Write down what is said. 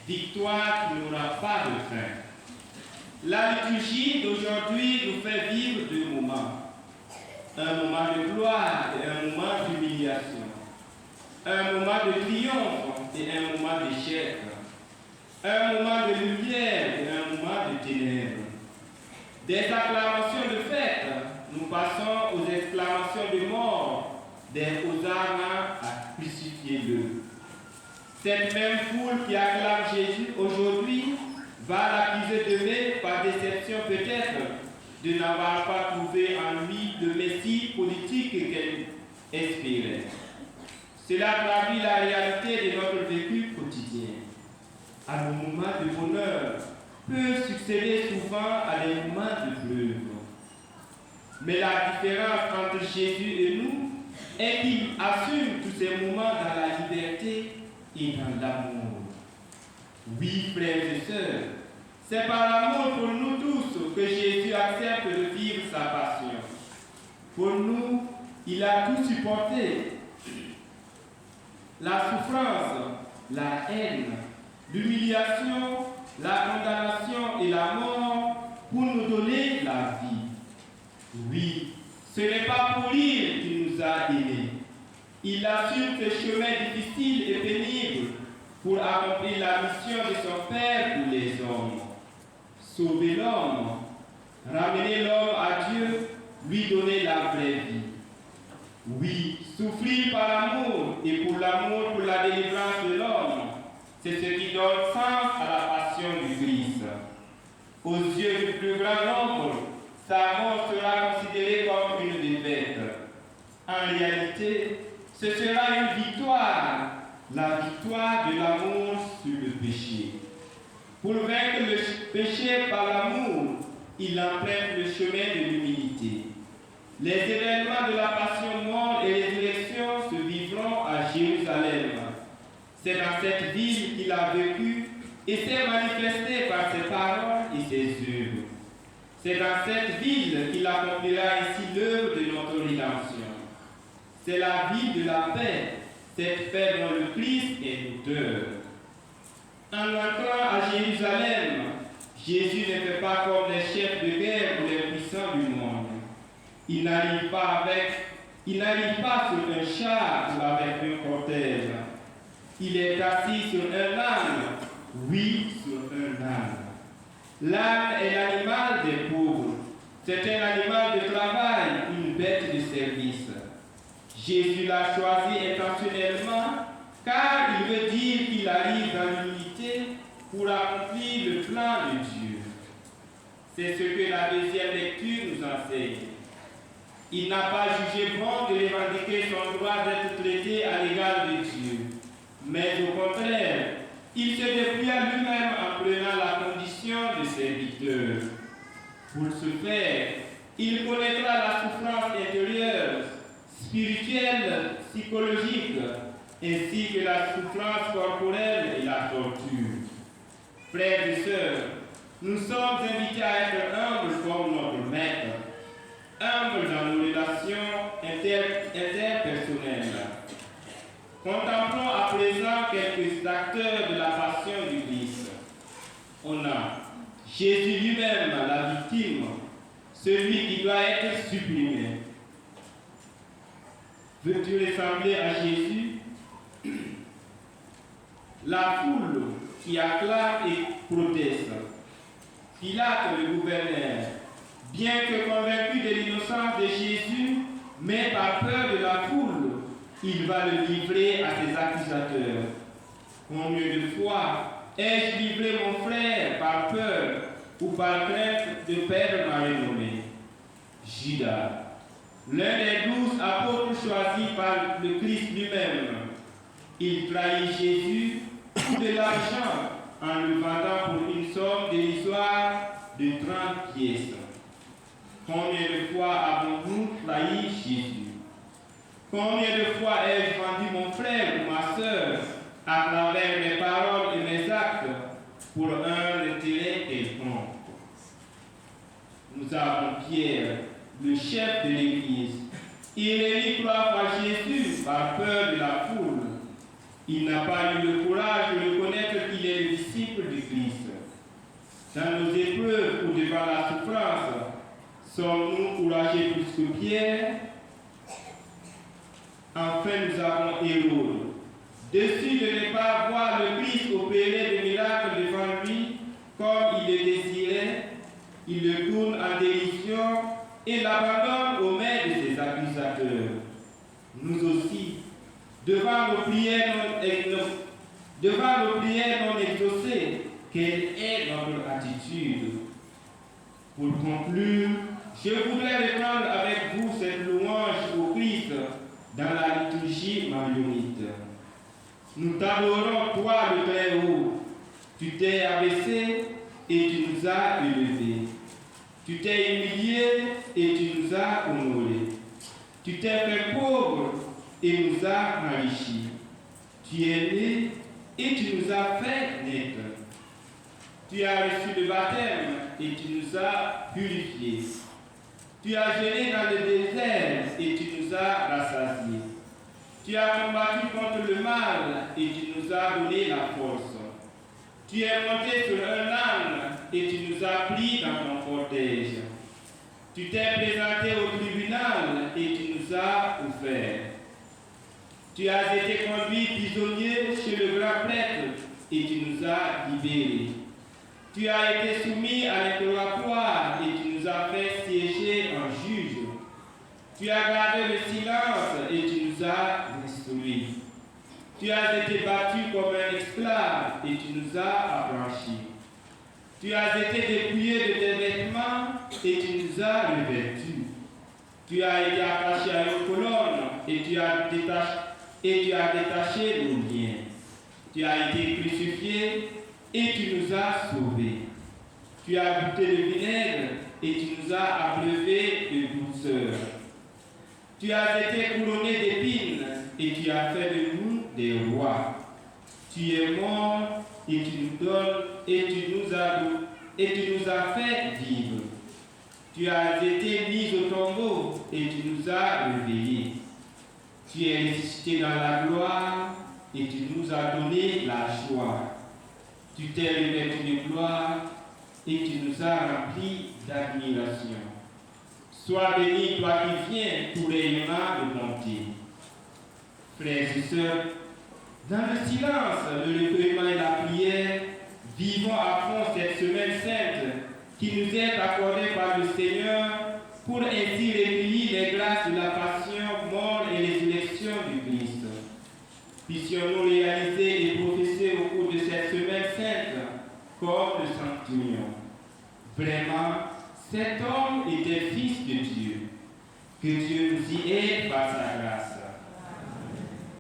victoire qui n'aura pas de fin. La liturgie d'aujourd'hui nous fait vivre deux moments. Un moment de gloire et un moment d'humiliation. Un moment de triomphe et un moment d'échec. Un moment de lumière et un moment de ténèbres. Des acclamations de fête, nous passons aux exclamations de mort, des hosannas à crucifier-le. Cette même foule qui acclame Jésus aujourd'hui va l'accuser demain par déception peut-être de n'avoir pas trouvé en lui le Messie politique qu'elle espérait. Cela traduit la réalité de notre vécu quotidien. À nos moments de bonheur peut succéder souvent à des moments de pleurs. Mais la différence entre Jésus et nous est qu'il assume tous ces moments dans la liberté et dans l'amour. Oui, frères et sœurs, c'est par l'amour pour nous tous que Jésus accepte de vivre sa passion. Pour nous, il a tout supporté. La souffrance, la haine, l'humiliation, la condamnation et la mort pour nous donner la vie. Oui, ce n'est pas pour rire qu'il nous a aimés. Il assume ce chemin difficile et pénible pour accomplir la mission de son Père pour les hommes. Sauver l'homme, ramener l'homme à Dieu, lui donner la vraie vie. Oui, souffrir par l'amour et pour l'amour pour la délivrance de l'homme, c'est ce qui donne sens à la passion du Christ. Aux yeux du plus grand nombre, sa mort sera considérée comme une défaite. En réalité, ce sera une victoire, la victoire de l'amour sur le péché. Pour vaincre le péché par l'amour, il emprunte le chemin de l'humilité. Les événements de la passion, mort et résurrection se vivront à Jérusalem. C'est dans cette ville qu'il a vécu et s'est manifesté par ses paroles et ses œuvres. C'est dans cette ville qu'il accomplira ici l'œuvre de notre rédemption. C'est la ville de la paix, cette paix dont le Christ est l'auteur. En entrant à Jérusalem, Jésus ne fait pas comme les chefs de guerre ou les puissants du monde. Il n'arrive pas sur un char ou avec un cortège. Il est assis sur un âne, oui, sur un âne. L'âne est l'animal des pauvres. C'est un animal de travail, une bête de service. Jésus l'a choisi intentionnellement car il veut dire qu'il arrive dans l'unité pour accomplir le plan de Dieu. C'est ce que la deuxième lecture nous enseigne. Il n'a pas jugé bon de revendiquer son droit d'être traité à l'égal de Dieu. Mais au contraire, il se dépouilla lui-même en prenant la condition de serviteur. Pour ce faire, il connaîtra la souffrance intérieure, spirituelle, psychologique, ainsi que la souffrance corporelle et la torture. Frères et sœurs, nous sommes invités à être humbles comme notre Maître, humbles dans nos relations interpersonnelles. Contemplons à présent quelques acteurs de la passion du Christ. On a Jésus lui-même, la victime, celui qui doit être supprimé. Veux-tu ressembler à Jésus? La foule qui acclame et proteste. Pilate, le gouverneur, bien que convaincu de l'innocence de Jésus, mais par peur de la foule, il va le livrer à ses accusateurs. Combien de fois ai-je livré mon frère par peur ou par crainte de perdre ma renommée? Judas, l'un des 12 apôtres choisis par le Christ lui-même, il trahit Jésus pour de l'argent en le vendant pour une somme dérisoire de 30 pièces. Combien de fois avons-nous trahi Jésus? Combien de fois ai-je vendu mon frère ou ma sœur à travers mes paroles et mes actes pour un intérêt quelconque? Nous avons Pierre, le chef de l'Église. Il nie 3 fois Jésus par peur de la foule. Il n'a pas eu le courage de reconnaître qu'il est le disciple souffrance, sommes-nous courageux plus que Pierre? Enfin, nous avons Hérode. Déçu de ne pas voir le Christ opérer des miracles devant lui comme il le désirait, il le tourne en dérision et l'abandonne aux mains de ses accusateurs. Nous aussi, devant nos prières non exaucées, quelle est notre attitude? Pour conclure, je voudrais reprendre avec vous cette louange au Christ dans la liturgie maronite. Nous t'adorons, toi le Très-Haut. Tu t'es abaissé et tu nous as élevés. Tu t'es humilié et tu nous as honorés. Tu t'es fait pauvre et nous as enrichis. Tu es né et tu nous as fait naître. Tu as reçu le baptême et tu nous as purifiés. Tu as jeûné dans le désert et tu nous as rassasiés. Tu as combattu contre le mal et tu nous as donné la force. Tu es monté sur un âne et tu nous as pris dans ton cortège. Tu t'es présenté au tribunal et tu nous as offert. Tu as été conduit prisonnier chez le grand prêtre et tu nous as libérés. Tu as été soumis à l'interrogatoire et tu nous as fait siéger en juge. Tu as gardé le silence et tu nous as instruits. Tu as été battu comme un esclave et tu nous as affranchis. Tu as été dépouillé de tes vêtements et tu nous as revêtus. Tu as été attaché à une colonne et tu as détaché nos liens. Tu as été crucifié et tu nous as sauvés. Tu as goûté le vinaigre et tu nous as abreuvés de douceur. Tu as été couronné d'épines et tu as fait de nous des rois. Tu es mort et tu nous donnes et tu nous as fait vivre. Tu as été mis au tombeau et tu nous as réveillés. Tu es ressuscité dans la gloire et tu nous as donné la joie. Tu t'es revêtu de gloire et tu nous as remplis d'admiration. Sois béni, toi qui viens, tout rayonnant de bonté. Frères et sœurs, dans le silence, le recueillement et la prière, vivons à fond cette semaine sainte qui nous est accordée par le Seigneur pour ainsi recueillir les grâces de la passion, mort et résurrection du Christ. Puissions-nous réaliser et professer au cours de cette semaine sainte comme le centurion. Vraiment, cet homme était fils de Dieu. Que Dieu nous y aide par sa grâce.